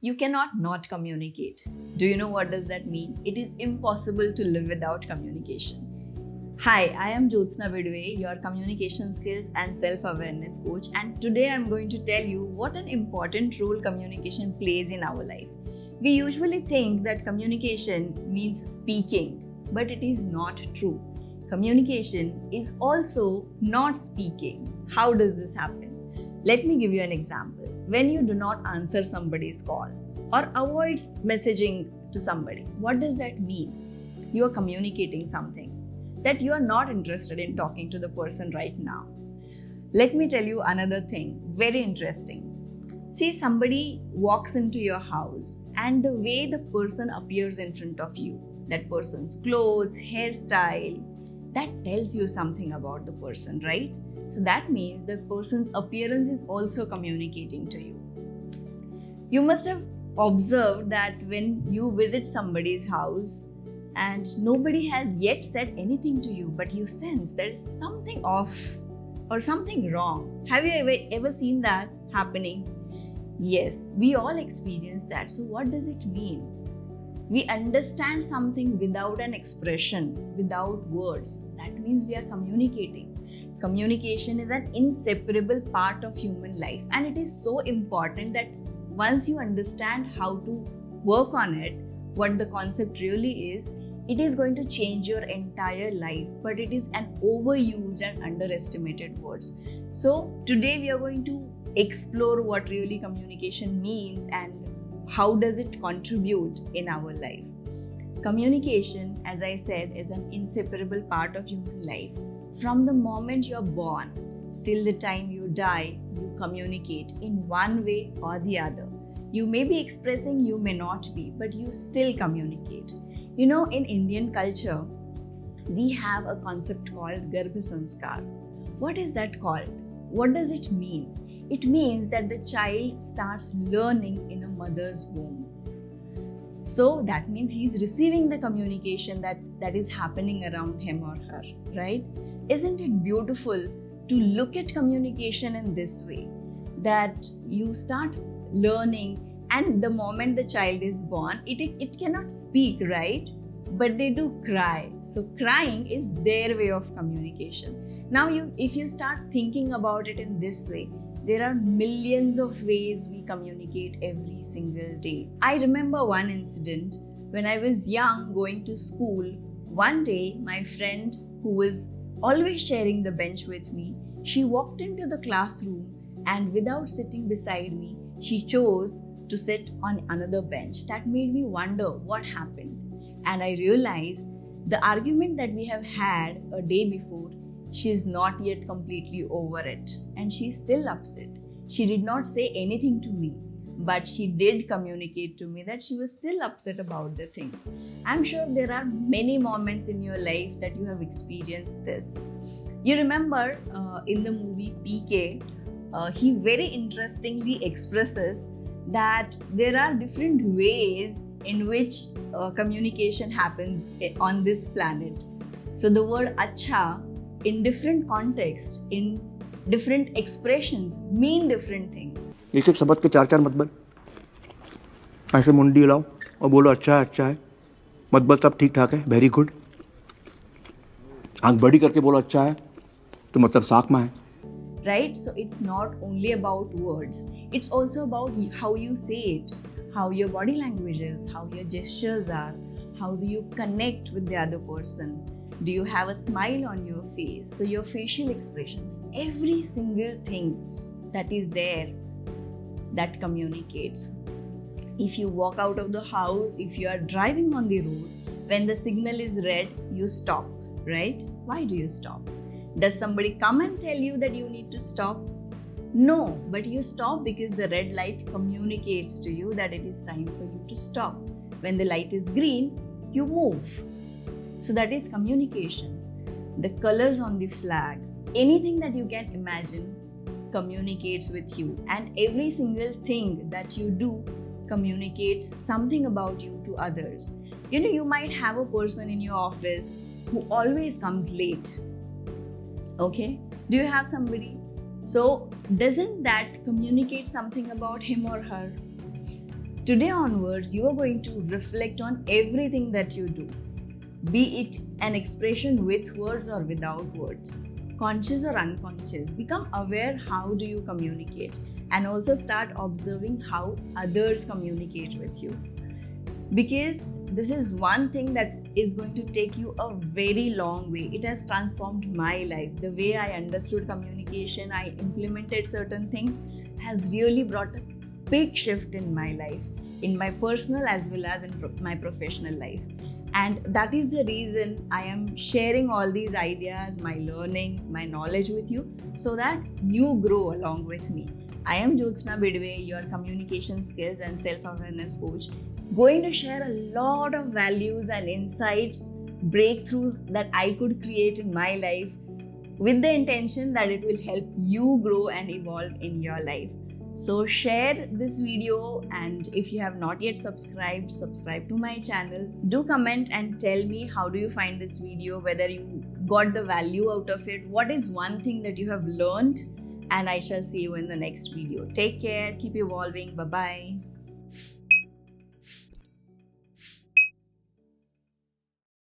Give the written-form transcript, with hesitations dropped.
You cannot not communicate. Do you know what does that mean? It is impossible to live without communication. Hi, I am Jyotsna Bidwe, your communication skills and self-awareness coach, and today I'm going to tell you what an important role communication plays in our life. We usually think that communication means speaking, but it is not true. Communication is also not speaking. How does this happen? Let me give you an example. When you do not answer somebody's call or avoids messaging to somebody, what does that mean? You are communicating something that you are not interested in talking to the person right now. Let me tell you another thing, very interesting. See, somebody walks into your house and the way the person appears in front of you, that person's clothes, hairstyle, that tells you something about the person, right? So that means the person's appearance is also communicating to you. You must have observed that when you visit somebody's house and nobody has yet said anything to you, but you sense there is something off or something wrong. Have you ever seen that happening? Yes, we all experience that. So what does it mean? We understand something without an expression, without words. That means we are communicating. Communication is an inseparable part of human life, and it is so important that once you understand how to work on it, what the concept really is, it is going to change your entire life, but it is an overused and underestimated word. So today we are going to explore what really communication means and how does it contribute in our life. Communication, as I said, is an inseparable part of human life. From the moment you're born till the time you die, you communicate in one way or the other. You may be expressing, you may not be, but you still communicate. You know, in Indian culture, we have a concept called Garbha Sanskar. What is that called? What does it mean? It means that the child starts learning in a mother's womb. So that means he's receiving the communication that is happening around him or her, right? Isn't it beautiful to look at communication in this way? That you start learning, and the moment the child is born, it cannot speak, right? But they do cry. So crying is their way of communication. Now if you start thinking about it in this way, there are millions of ways we communicate every single day. I remember one incident when I was young going to school. One day, my friend who was always sharing the bench with me, she walked into the classroom and without sitting beside me, she chose to sit on another bench. That made me wonder what happened. And I realized the argument that we have had a day before, she is not yet completely over it and she's still upset. She did not say anything to me, but she did communicate to me that she was still upset about the things. I'm sure there are many moments in your life that you have experienced this. You remember in the movie PK, he very interestingly expresses that there are different ways in which communication happens on this planet. So the word acha in different contexts, in different expressions, mean different things. एक एक शब्द के चार चार मतलब ऐसे मुंडी हिलाओ और बोलो अच्छा है मतलब सब ठीक ठाक है, वेरी गुड। आंख बड़ी करके बोलो अच्छा है तो मतलब साख में है। Right? So it's not only about words, it's also about how you say it, how your body language is, how your gestures are, how do you connect with the other person. Do you have a smile on your face? So your facial expressions, every single thing that is there that communicates. If you walk out of the house, if you are driving on the road, when the signal is red, you stop, right? Why do you stop? Does somebody come and tell you that you need to stop? No, but you stop because the red light communicates to you that it is time for you to stop. When the light is green, you move. So that is communication. The colors on the flag, anything that you can imagine communicates with you, and every single thing that you do communicates something about you to others. You know, you might have a person in your office who always comes late. Okay? Do you have somebody? So doesn't that communicate something about him or her? Today onwards, you are going to reflect on everything that you do, be it an expression with words or without words, conscious or unconscious. Become aware how do you communicate, and also start observing how others communicate with you. Because this is one thing that is going to take you a very long way. It has transformed my life. The way I understood communication, I implemented certain things, has really brought a big shift in my life, in my personal as well as in my professional life. And that is the reason I am sharing all these ideas, my learnings, my knowledge with you, so that you grow along with me. I am Jyotsna Bidwe, your communication skills and self-awareness coach, going to share a lot of values and insights, breakthroughs that I could create in my life, with the intention that it will help you grow and evolve in your life. So share this video, and if you have not yet subscribed, subscribe to my channel. Do comment and tell me how do you find this video, whether you got the value out of it, what is one thing that you have learned, and I shall see you in the next video. Take care, keep evolving, bye-bye.